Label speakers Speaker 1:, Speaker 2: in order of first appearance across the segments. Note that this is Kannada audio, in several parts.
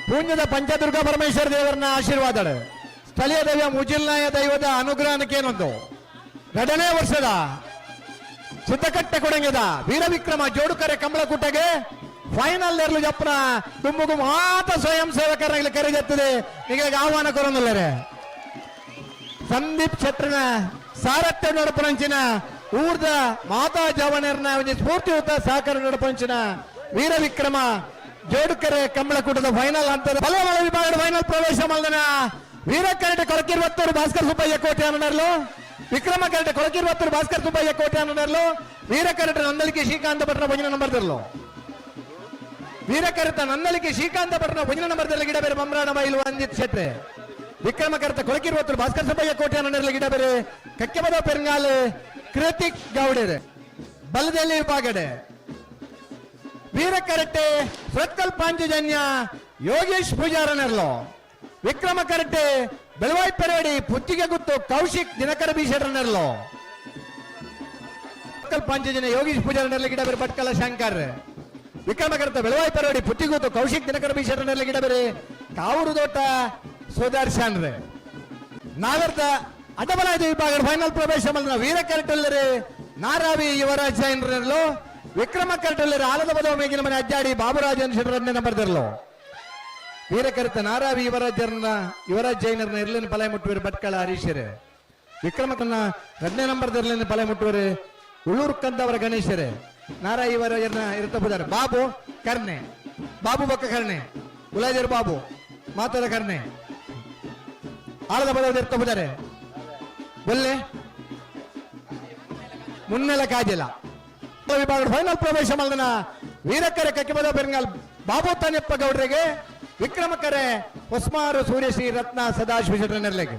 Speaker 1: ಪುಣ್ಯದ ಪಂಚದುರ್ಗಾ ಪರಮೇಶ್ವರ ದೇವರನ್ನ ಆಶೀರ್ವಾದ ಸ್ಥಳೀಯ ದೈವ ಮುಜಿಲ್ನಾಯ ದೈವದ ಅನುಗ್ರಹಕ್ಕೇನೊಂದು 2ನೇ ವರ್ಷದ ಸಿದ್ದಕಟ್ಟೆ ಕೊಡಂಗದ ವೀರವಿಕ್ರಮ ಜೋಡುಕರೆ ಕಂಬಳಕುಟ್ಟಗೆ ಫೈನಲ್ ನೆರಳು ಜಪ್ಪನ ತುಂಬುಗು ಮಾತ ಸ್ವಯಂ ಸೇವಕರಾಗಲಿ ಕರೆದೆತ್ತದೆ ನಿಮಗೆ ಆಹ್ವಾನ ಕೊರೊಂದಿಲ್ಲರೆ ಸಂದೀಪ್ ಛತ್ರನ ಸಾರಥ್ಯ ನಡಪಂಚಿನ ಊರ್ದ ಮಾತಾ ಜವನರ್ನ ಸ್ಫೂರ್ತಿಯುತ ಸಹಕಾರ ನಡಪಂಚಿನ ವೀರವಿಕ್ರಮ ಜೋಡುಕರೆ ಕಂಬಳಕೂಟದ ಫೈನಲ್ ಹಂತದ ಬಲಮಲ ವಿಭಾಗದ ಫೈನಲ್ ಪ್ರವೇಶ ಮಲ್ದನ ವೀರಕರಟೆ ಕೊಳಕಿರುವತ್ತೂರು ಭಾಸ್ಕರ್ ಸುಬ್ಬಯ್ಯ ಕೋಟೆ ಅನ್ನರ್ಲು ವಿಕ್ರಮ ಕರಟೆ ಕೊಳಕಿರುವತ್ತೂರು ಭಾಸ್ಕರ್ ಸುಬ್ಬಯ್ಯ ಕೋಟೆ ಅನ್ನರ್ಲು ವೀರಕರಟೆ ನಂದಲಿಕೆ ಶ್ರೀಕಾಂತ ಭಟ್ನ ಭಜನ ನಂಬರ್ ತರಲು ವೀರಕರತ ನಂದಲಿಕೆ ಶ್ರೀಕಾಂತ ಭಟ್ನ ಭಜನ ನಂಬರ್ ತರಲಿ ಗಿಡ ಬೇರೆ ಬಮ್ರಾಣ ಬೈಲು ಅಂಜಿತ್ ಶೆಟ್ರೆ ವಿಕ್ರಮ ಕರತ ಕೊಳಕಿರುವತ್ತೂರು ಭಾಸ್ಕರ್ ಸುಬ್ಬಯ್ಯ ಕೋಟೆ ಅನ್ನರ್ಲು ಗಿಡ ಬೇರೆ ಕಕ್ಕೆಬದ ಪೆರಂಗಾಲ್ ಕೃತಿಕ್ ಗೌಡರ್ ಬಲದಲ್ಲಿ ವಿಭಾಗಡೆ ವೀರಕರಟೆ ಸೃತ್ಕಲ್ ಪಾಂಚಜನ್ಯ ಯೋಗೇಶ್ ಪೂಜಾರನರ್ಲು ವಿಕ್ರಮ ಕರಟೆ ಬೆಳವಾಯಿ ಪೆರವಡಿ ಪುತ್ತಿಗೆ ಗುತ್ತು ಕೌಶಿಕ್ ದಿನಕರ ಬೀಸರ್ನರ್ಲು ಪಾಂಚಜನ್ಯ ಯೋಗೇಶ್ ಪೂಜಾರನರ್ಲಿ ಗಿಡ ಬೇರೆ ಭಟ್ಕಳ ಶಂಕರ್ ವಿಕ್ರಮ ಕರತ ಬೆಳವಾಯಿ ಪೆರವಡಿ ಪುತ್ತಿಗುತ್ತು ಕೌಶಿಕ್ ದಿನಕರ ಬೀಸರ್ನರ್ಲಿ ಗಿಡ ಬೇರೆ ಕಾವೂರು ದೋಟ ಸುದರ್ಶನ್ ನಾಗರದ ಅಡ್ಡಬಲಾಯ್ದ ವಿಭಾಗದ ಫೈನಲ್ ಪ್ರವೇಶ ಮಾಡಿದ ವೀರಕರಟಲ್ಲರೆ ನಾರಾವಿ ಯುವರಾಜ್ ಜೈನರಲ್ಲೂ ವಿಕ್ರಮ ಕರಟಲ್ಲರೆ ಆಲದ ಬದವ ಮೇಗಿನ ಮನೆ ಅಜ್ಜಾಡಿ ಬಾಬುರಾಜನ್ ಶೆಟ್ಟರನ್ನೇ ನಂಬರ್ ತರಲು ವೀರಕರತ ನಾರಾವಿ ಯುವರಾಜ್ ಜೈನರ್ನ ಇರ್ಲಿನ ಪಲೈ ಮುಟ್ಟುವರು ಭಟ್ಕಳ ಹರೀಶರೇ ವಿಕ್ರಮಕನ್ನ 2ನೇ ನಂಬರ್ ಇರ್ಲಿನ ಪಲೈ ಮುಟ್ಟುವರು ಉಳ್ಳೂರು ಕಂದವರ ಗಣೇಶರೇ ನಾರಾಯಿ ಯುವರಾಜರ್ನ ಇರುತ್ತಾರೆ ಬಾಬು ಕರ್ಣೆ ಬಾಬು ಬೊಕ್ಕ ಕರ್ಣೆ ಉಲಾಜರ್ ಬಾಬು ಮಾತದ ಕರ್ಣೆ ಆಳದ ಬದವ ಇರ್ತಾರೆ ಬಲ್ಲೆ ಮುನ್ನೆಲ ಕಾಜಲ ವಿಭಾಗದ ಫೈನಲ್ ಪ್ರವೇಶ ಮಲ್ದನ ವೀರಕರೆ ಕಕ್ಕೆಬದ ಬೆರಂಗಾಲ್ ಬಾಬು ತಾನೆಪ್ಪ ಗೌಡ್ರಿಗೆ ವಿಕ್ರಮಕರೆ ಹೊಸ್ಮಾರು ಸೂರ್ಯಶ್ರೀ ರತ್ನ ಸದಾಶಿವ ನೆರಲೆಗೆ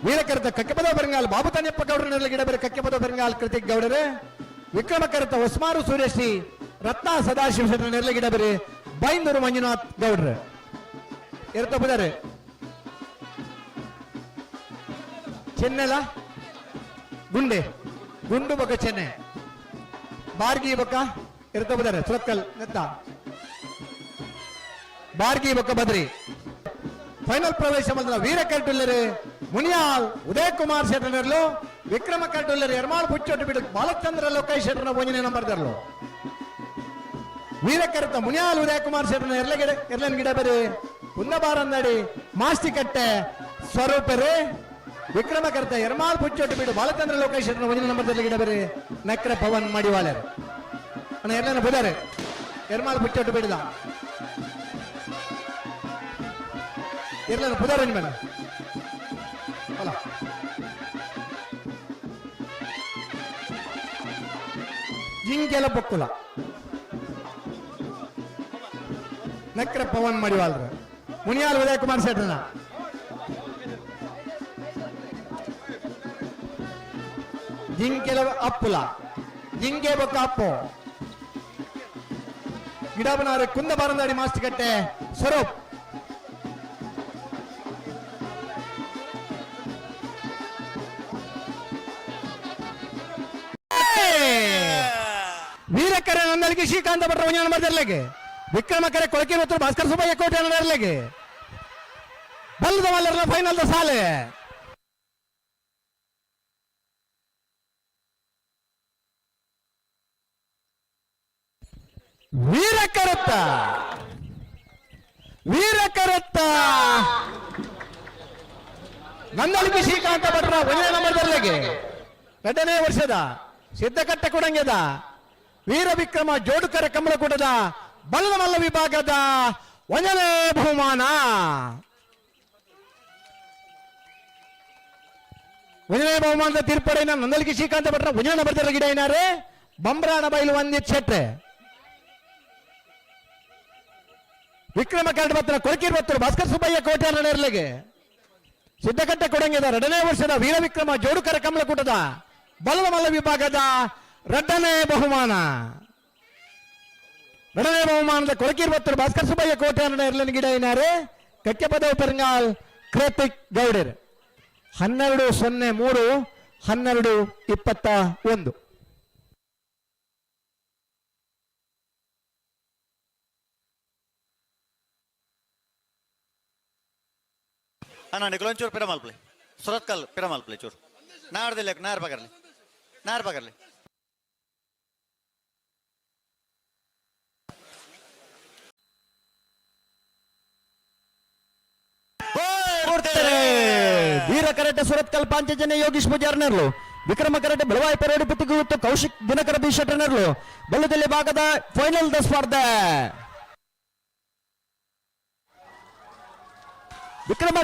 Speaker 1: ವೀರಕರತ ಕಕ್ಕೆಬದ ಬೆರಂಗಾಲ್ ಬಾಬು ತಾನೆಪ್ಪ ಗೌಡ್ರ ನೆರಲೆಗೆ ಇಡಬೇರೆ ಕಕ್ಕೆಬದ ಬೆರಂಗಾಲ್ ಕೃತಿಕ್ ಗೌಡರೆ ವಿಕ್ರಮಕರತ ಹೊಸ್ಮಾರು ಸೂರ್ಯಶ್ರೀ ರತ್ನ ಸದಾಶಿವ ನೆರಲೆಗೆ ಇಡಬೇರೆ ಬೈಂದೂರು ಮಂಜುನಾಥ್ ಗೌಡ್ರೆ ಇರ್ತಪ್ಪದಾರೆ ಚೆನ್ನೆಲ ಗುಂಡೆ ಗುಂಡು ಬೊಕ್ಕ ಚೆನ್ನೆ ಬಾರ್ಗಿ ಬೊಕ್ಕ ಇರ್ತಪ್ಪದಾರೆ ಸುರತ್ಕಲ್ ನೆತ್ತ ಬಾರ್ಗಿ ಬೊಕ್ಕ ಬದ್ರಿ ಫೈನಲ್ ಪ್ರವೇಶ ಮಾಡಿದ ವೀರಕರಟುಲ್ಲರೆ ಮುನಿಯಾಲ್ ಉದಯ ಕುಮಾರ್ ಶೆಟ್ಟರ್ಲು ವಿಕ್ರಮ ಕರಟುಲ್ಲರೆ ಎರ್ಮಾಳ್ ಪುಚ್ಚೊಟ್ಟು ಬಿಡು ಬಾಲಚಂದ್ರ ಲೋಕೇಶ್ ಶೆಟ್ಟರ್ನ ಒಂಜನೇ ನಂಬರ್ ತರಲು ವೀರಕರತ ಮುನಿಯಾಲ್ ಉದಯ ಕುಮಾರ್ ಶೆಟ್ಟರ್ನ ಎರ್ಲನ್ ಗಿಡ ಬೇರೆ ಕುಂದಬಾರಂದಡಿ ಮಾಸ್ತಿಕಟ್ಟೆ ಸ್ವರೂಪರೇ ವಿಕ್ರಮ ಕರತ ಎರ್ಮಾಳ್ ಪುಚ್ಚೊಟ್ಟು ಬಿಡು ಬಾಲಚಂದ್ರ ಲೋಕೇಶ್ ಶೆಟ್ಟರ್ನ ಒಂಜನೇ ನಂಬರ್ ತರಲಿ ಗಿಡ ಬೇರೆ ನಕ್ರ ಪವನ್ ಮಾಡಿವಾಲರ್ ಅಣ್ಣ ಎರ್ಲನ ಬುದಾರೆ ಎರ್ಮಾಳ್ ಪುಚ್ಚೊಟ್ಟು ಬಿಡಿದ ಇರ್ಲನ ಪುದಾರ ಮೇಡ ಅಲ್ಲ ಜಿಂಕೆಲ ಬೊಕ್ಕುಲ ನಕ್ರ ಪವನ್ ಮಾಡಿವಾಲ್ರ ಮುನಿಯಾಲ್ ಉದಯ ಕುಮಾರ್ ಶೆಟ್ಟರ್ನ ಜಿಂಕೆಲ ಅಪ್ಪುಲ ಜಿಂಕೆ ಬೊಕ್ಕ ಅಪ್ಪು ಗಿಡಬನಾರೆ ಕುಂದ ಬಾರಂದಾಡಿ ಮಾಸ್ತಿಕಟ್ಟೆ ಸ್ವರೂಪ್ ವೀರಕರೆ ನಂದಲಿಗೆ ಶ್ರೀಕಾಂತ ಭಟ್ರ ಒಂಜನ ಬರ್ದರ್ಲೆಗೆ ವಿಕ್ರಮಕರೆ ಕೊಳಕಿರುವತ್ತೂರು ಭಾಸ್ಕರ್ ಸುಬ್ಬಯ್ಯ ಕೋಟೆ ಅನ್ನರ್ಲೆಗೆ ಬಲ್ಲದ ಮಲ್ಲರ್ನ ಫೈನಲ್ ದ ಸಾಲೆ ವೀರಕರತ್ತ ನಂದಲಿಗೆ ಶ್ರೀಕಾಂತ ಭಟ್ರ ಒಂಜನೇ ನಂಬರ್ ದರ್ಲೆಗೆ 2ನೇ ವರ್ಷದ ಸಿದ್ದಕಟ್ಟೆ ಕೊಡಂಗೆದ ವೀರವಿಕ್ರಮ ಜೋಡುಕರೆ ಕಂಬಳಕೂಟದ ಬಲ್ಲದ ಮಲ್ಲ ವಿಭಾಗದ 1ನೇ ಬಹುಮಾನ 1ನೇ ಬಹುಮಾನದ ತೀರ್ಪಡೆಯ ನಂದಲಿಗೆ ಶ್ರೀಕಾಂತ ಭಟ್ರ 1ನೇ ನಂಬರ್ ದರ್ಲೆ ಗಿಡ ಏನಾರೆ ಬಂಬ್ರಾಣ ಬೈಲು ಒಂದಿತ್ ಶೆಟ್ರೆ ವಿಕ್ರಮ ಕರಟೆ ಭಟ್ರ ಕೊಳಕಿರುವತ್ತೂರು ಭಾಸ್ಕರ್ ಸುಬ್ಬಯ್ಯ ಕೋಟೆ ನೆರಲೆಗೆ ಸಿದ್ದಕಟ್ಟೆ ಕೊಡಂಗೆದ 2ನೇ ವರ್ಷದ ವೀರವಿಕ್ರಮ ಜೋಡುಕರೆ ಕಂಬಳಕೂಟದ ಬಲ್ಲದ ಮಲ್ಲ ವಿಭಾಗದ 2ನೇ ಬಹುಮಾನ 2ನೇ ಬಹುಮಾನದ ಕೊಳಕಿರುವತ್ತೂರು ಭಾಸ್ಕರ್ ಸುಬ್ಬಯ್ಯ ಕೋಟೆ ನೆರಲಿನ ಗಿಡ ಏನಾರೆ ಕಕ್ಕೆಪದವ ಪೆರಂಗಾಲ್ ಕೃತಿಕ್ ಗೌಡರ್ 12-03 12-21
Speaker 2: ಅಣ್ಣ ನಿಕ್ಲೊಂಚೂರು ಪಿರ ಮಲ್ಪ್ಲೆ ಸುರತ್ಕಲ್ ಪಿರ ಮಲ್ಪ್ಲೆ ಚೂರು ನಾಡ್ದಿಲ್ಲ ನಾರ್ ಪಗರ್ಲಿ
Speaker 3: ವೀರ ಕರಾಟೆ ಸುರತ್ಕಲ್ ಪಾಂಚಜನ್ಯ ಯೋಗೀಶ್ ಪೂಜಾರ್ನರ್ಲು ವಿಕ್ರಮ ಕರಾಟೆ ಬೆಳವಾಯಿ ಪೆರೋಡಿ ಪುತ್ತಿಗುತ್ತು ಕೌಶಿಕ್ ದಿನಕರ ಬಿ ಶೆಟ್ಟರ್ನರ್ಲು ಬಲ್ಲದಲ್ಲಿ ಭಾಗದ ಫೈನಲ್ ದ ಸ್ಪರ್ಧೆ ವಿಕ್ರಮ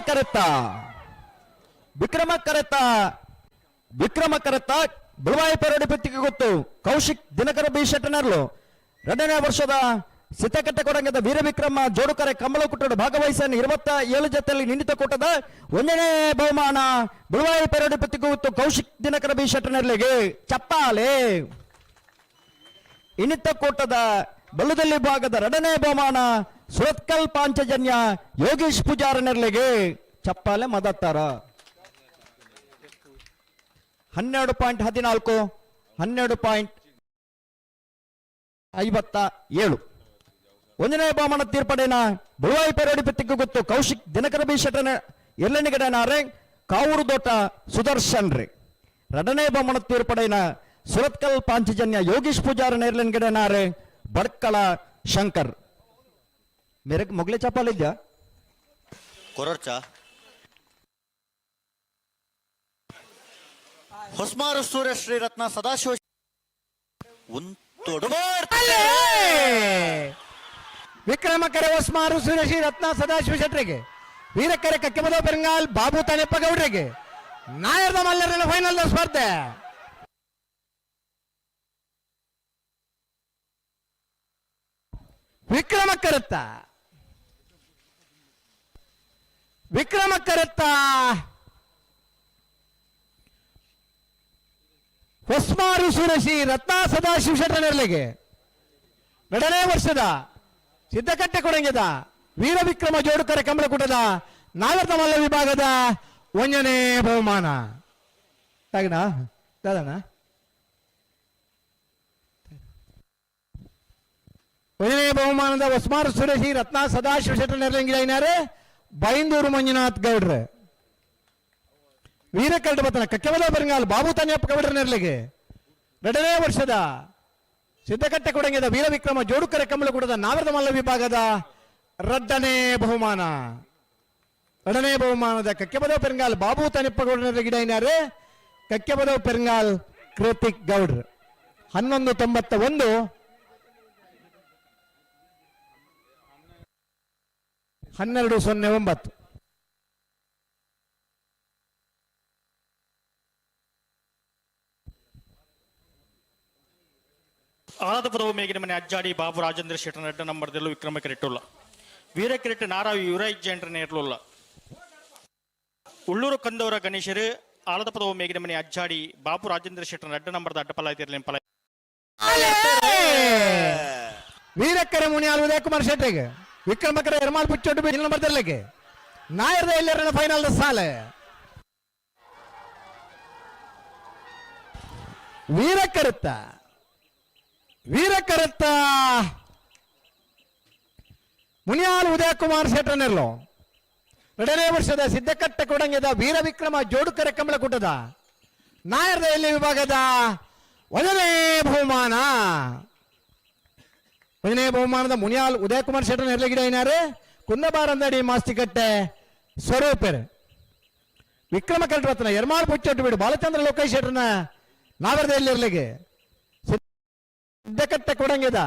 Speaker 3: ಕರೆತ್ತ ಬೆಳವಾಯಿ ಪೆರೋಡಿ ಪುತ್ತಿಗುತ್ತು ಕೌಶಿಕ್ ದಿನಕರ ಬಿ ಶೆಟ್ಟರ್ನರ್ಲು 2ನೇ ವರ್ಷದ ಸಿದ್ದಕಟ್ಟೆ ಕೊಡಂಗದ ವೀರ ವಿಕ್ರಮ ಜೋಡುಕರೆ ಕಮಲ ಕುಟ್ಟಡ ಭಾಗವಹಿಸನ್ನು 27 ಜೊತೆಯಲ್ಲಿ ನಿಂದಿತ ಕೂಟದ 1ನೇ ಬಹುಮಾನ ಬೆಳವಾಯಿ ಪೆರೋಡಿ ಪುತ್ತಿಗುತ್ತು ಕೌಶಿಕ್ ದಿನಕರ ಬಿ ಶೆಟ್ಟರ್ನರ್ಲಿಗೆ ಚಪ್ಪಾಲೆ. ಇನ್ನಿತ ಕೂಟದ ಬಲ್ಲದಲ್ಲಿ ಭಾಗದ 2ನೇ ಬಹುಮಾನ ಸುರತ್ಕಲ್ ಪಾಂಚಜನ್ಯ ಯೋಗೀಶ್ ಪೂಜಾರನರ್ಲಿಗೆ ಚಪ್ಪಾಲೆ ಮದತ್ತಾರ 12.14 12.57. 1ನೇ ಬಹುಮಾನ ತೀರ್ಪಡೆನ ಬೆಳವಾಯಿ ಪೆರೋಡಿ ಪುತ್ತಿಗೆ ಗೊತ್ತು ಕೌಶಿಕ್ ದಿನಕರ ಬಿ ಶೆಟ್ಟರ್ನ ಎರಡನೇಗಡೆನಾರೆ ಕಾವೂರು ದೋಟ ಸುದರ್ಶನ್ ರೇ. 2ನೇ ಬಹುಮಾನ ತೀರ್ಪಡೆನ ಸುರತ್ಕಲ್ ಪಾಂಚಜನ್ಯ ಯೋಗೀಶ್ ಪೂಜಾರ ನೇರ್ಲೆನ್ಗಡೆನಾರೆ ಬಡ್ಕಳ ಶಂಕರ್. ಮೇರೆಗೆ ಮೊಗ್ಲೆ ಚಪ್ಪಾಲ್ ಇದ್ಯಾ
Speaker 2: ಕೊರರ್ಚ ಹೊಸ್ಮಾರು ಸೂರ್ಯ ಶ್ರೀರತ್ನ ಸದಾಶಿವ
Speaker 1: ವಿಕ್ರಮಕರೆ ಹೊಸ್ಮಾರು ಸುರೇಶಿ ರತ್ನ ಸದಾಶಿವ ಶೆಟ್ಟರಿಗೆ, ವೀರಕರೆ ಕಕ್ಕೆಮದ ಬೆರಂಗಾಲ್ ಬಾಬು ತಾನೆಪ್ಪ ಗೌಡ್ರಿಗೆ, ನಾಯರ್ದ ಮಲ್ಲರನ ಫೈನಲ್ ಸ್ಪರ್ಧೆ. ವಿಕ್ರಮ ಕರೆತ್ತ ಹೊಸ್ಮಾರು ಸುರೇಶಿ ರತ್ನ ಸದಾಶಿವ ಶೆಟ್ಟರ್ನರ್ಲಿಗೆ 2ನೇ ವರ್ಷದ ಸಿದ್ದಕಟ್ಟೆ ಕೊಡಂಗದ ವೀರ ವಿಕ್ರಮ ಜೋಡುಕರೆ ಕಮಲಕೂಟದ ನಾಗರದ ಮಲ್ಲ ವಿಭಾಗದ 1ನೇ ಬಹುಮಾನ. ದಾದಣ್ಣ 1ನೇ ಬಹುಮಾನದ ಹೊಸ್ಮಾರು ಸುರೇಶಿ ರತ್ನ ಸದಾಶಿವ ಶೆಟ್ಟರ್ನರ್ಲಿಂಗಿನಾರೆ ಬೈಂದೂರು ಮಂಜುನಾಥ್ ಗೌಡ್ರೆ, ವೀರಕರಡು ಬತ್ತನ ಕಕ್ಕೆಮದ ಬೆರಂಗಾಲ್ ಬಾಬು ತಾನೆಪ್ಪ ಗೌಡ್ರನರ್ಲಿಗೆ 2ನೇ ವರ್ಷದ ಸಿದ್ದಕಟ್ಟೆ ಕೊಡಂಗದ ವೀರ ವಿಕ್ರಮ ಜೋಡುಕರೆ ಕಮಲಕೂಟದ ನಾಗರದ ಮಲ್ಲ ವಿಭಾಗದ 2ನೇ ಬಹುಮಾನ. 2ನೇ ಬಹುಮಾನದ ಕಕ್ಕೆಬದ ಪೆರಂಗಾಲ್ ಬಾಬು ತಾನೆಪ್ಪ ಗೌಡ್ರನರ್ಲಿಗಿಡಾರೆ ಕಕ್ಕೆಬದ ಪೆರಂಗಾಲ್ ಕೃತಿಕ್ ಗೌಡ್ರ. 1191 1209.
Speaker 4: ಆದ ಪದವು ಮೇಗಿನ ಮನೆ ಅಜ್ಜಾಡಿ ಬಾಬು ರಾಜೇಂದ್ರ ಶೆಟ್ಟರ್ ಅಡ್ಡ ನಂಬರ್ದಲ್ಲೂ ವಿಕ್ರಮ ಕೆರೆಟ್ಟುಲ್ಲ ವೀರ ಕೆರೆಟ್ಟು ನಾರಾವಿ ಯುವರಾಜ್ ಜಂಟ್ರನ ಇರಲಿಲ್ಲ ಉಳ್ಳೂರು ಕಂದವರ ಗಣೇಶರು ಆಲದ ಪದವು ಮೇಗಿನ ಮನೆ ಅಜ್ಜಾಡಿ ಬಾಬು ರಾಜೇಂದ್ರ ಶೆಟ್ಟರ್ ಅಡ್ಡ ನಂಬರ್ದ ಅಡ್ಡ ಪಲ ಐತಿರ್ಲಿ ಪಲ
Speaker 1: ವೀರಕ್ಕರೆ ಮುನಿಯಾಲ್ ಉದಯಕುಮಾರ್ ಶೆಟ್ಟಿಗೆ ವಿಕ್ರಮಕರ ಎರಮಾಲ್ ಪುಚ್ಚೊಟ್ಟು ಬಿಲ್ ನಂಬರ್ದಲ್ಲಿಗೆ ನಾಯರ್ದ ಎಲ್ಲರನ್ನ ಫೈನಲ್ ಸಾಲೆ ವೀರಕರುತ್ತ ಮುನಿಯಾಲ್ ಉದಯಕುಮಾರ್ ಶೆಟ್ಟರ್ನರ್ಲು 2ನೇ ವರ್ಷದ ಸಿದ್ದಕಟ್ಟೆ ಕೊಡಂಗದ ವೀರ ವಿಕ್ರಮ ಜೋಡುಕರೆ ಕಮಲಕೂಟದ ನಾಯರ್ದ ಎಲ್ಲಿ ವಿಭಾಗದ 1ನೇ ಬಹುಮಾನ. 1ನೇ ಬಹುಮಾನದ ಮುನಿಯಾಲ್ ಉದಯಕುಮಾರ್ ಶೆಟ್ಟರ್ನರ್ಲಿಗಿಡಾರೆ ಕುಂದಬಾರಂದಡಿ ಮಾಸ್ತಿಕಟ್ಟೆ ಸ್ವರೂಪರ್. ವಿಕ್ರಮ ಕಲ್ರತ್ನ ಎರಮಾಲ್ ಪುಚ್ಚೊಟ್ಟು ಬಿಡು ಬಾಲಚಂದ್ರ ಲೋಕೇಶ್ ಶೆಟ್ಟರ್ನ ನಾಗರದ ಎಲ್ಲಿರ್ಲಿಗೆ ಸಿದ್ದಕಟ್ಟೆ ಕೊಡಂಗದ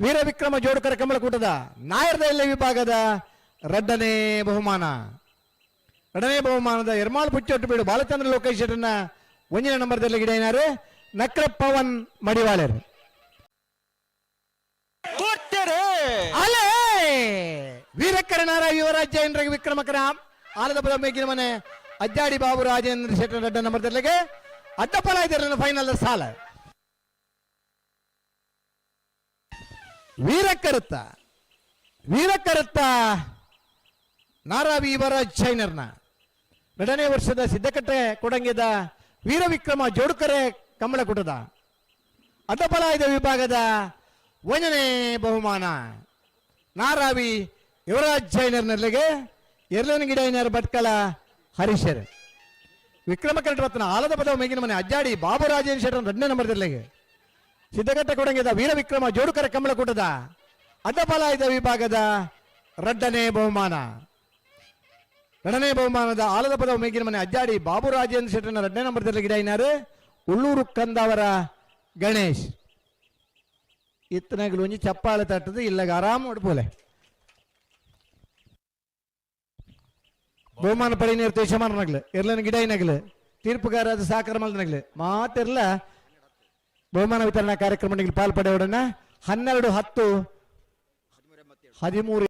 Speaker 1: ವೀರ ವಿಕ್ರಮ ಜೋಡುಕರ ಕಮಲಕೂಟದ ನಾಯರ್ದ ಎಲ್ಲಿ ವಿಭಾಗದ 2ನೇ ಬಹುಮಾನ. 2ನೇ ಬಹುಮಾನದ ಎರಮಾಲ್ ಪುಚ್ಚೊಟ್ಟು ಬಿಡು ಬಾಲಚಂದ್ರ ಲೋಕೇಶ್ ಶೆಟ್ಟರ್ನ 1ನೇ ನಂಬರ್ದಲ್ಲಿ ಗಿಡಾರೆ ನಕ್ರ ಪವನ್ ಮಡಿವಾಳರ್. ಅಲೇ ವೀರಕ್ಕರೆ ನಾರಾಯ ಯುವರಾಜ್ ಜೈನರಿಗೆ ವಿಕ್ರಮಕರ ಆಲದ ಪದ ಮೇಗಿನ ಮನೆ ಅಜ್ಜಾಡಿ ಬಾಬು ರಾಜೇಂದ್ರ ಶೆಟ್ಟರ್ ಅಡ್ಡ ನಂಬರ್ದಲ್ಲಿಗೆ ಅಡ್ಡಪಲ ಇದರ ಫೈನಲ್ ಸಾಲ. ವೀರಕರುತ್ತ ನಾರಾವಿ ಯುವರಾಜ್ ಜೈನರ್ನ 2ನೇ ವರ್ಷದ ಸಿದ್ದಕಟ್ಟೆ ಕೊಡಂಗಿದ ವೀರ ವಿಕ್ರಮ ಜೋಡುಕರೆ ಕಮಲಕೂಟದ ಅಡ್ಡಪಲಾಯದ ವಿಭಾಗದ 1ನೇ ಬಹುಮಾನ. ನಾರಾವಿ ಯುವರಾಜ್ ಜೈನರ್ನಲ್ಲಿಗೆ ಎರಲನ ಗಿಡ ಏನಾರು ಭಟ್ಕಳ ಹರೀಶರ್ ವಿಕ್ರಮ ಕರೆಕ್ಟ್ ರತ್ನ ಆಲದ ಪದವ ಮೇಗಿನ ಮನೆ ಅಜ್ಜಾಡಿ ಬಾಬು ರಾಜೇಂದ್ರ ಶೆಟ್ಟರ್ 2ನೇ ನಂಬರ್ ದಿಲ್ಲಿಗೆ ಸಿದ್ಧಘಟ್ಟ ಕೊಡಂಗಿದ ವೀರ ವಿಕ್ರಮ ಜೋಡುಕರ ಕಂಬಳಕೂಟದ ಅಡ್ಡಪಾಲಾಯುಧ ವಿಭಾಗದ 2ನೇ ಬಹುಮಾನ. 2ನೇ ಬಹುಮಾನದ ಆಲದ ಪದವ ಮೇಗಿನ ಮನೆ ಅಜ್ಜಾಡಿ ಬಾಬು ರಾಜೇಂದ್ರ ಶೆಟ್ಟರ್ನ 2ನೇ ನಂಬರ್ ದಿಲ್ಲ ಗಿಡ ಏನಾರು ಉಳ್ಳೂರು ಕಂದವರ ಗಣೇಶ್ ಇತ್ತನಾಗಲು ಒಂಜಿ ಚಪ್ಪಾಳೆ ತಟ್ಟದು ಇಲ್ಲಾಗ ಆರಾಮ್ ಹೊಡ್ಬೋಲೆ ಬಹುಮಾನ ಪಡಿ ನೀರ್ತು ಯಶಮಾನನಗ್ಲು ಇರ್ಲನ ಗಿಡ ಏನಾಗ್ಲು ತೀರ್ಪುಗಾರದ ಸಾಕಾರ ಮಲ್ದನಗ್ಲು ಮಾತೆರ್ಲ ಬಹುಮಾನ ವಿತರಣಾ ಕಾರ್ಯಕ್ರಮ ಪಾಲ್ಪಡೆಯೋಡನ್ನ 12-10-13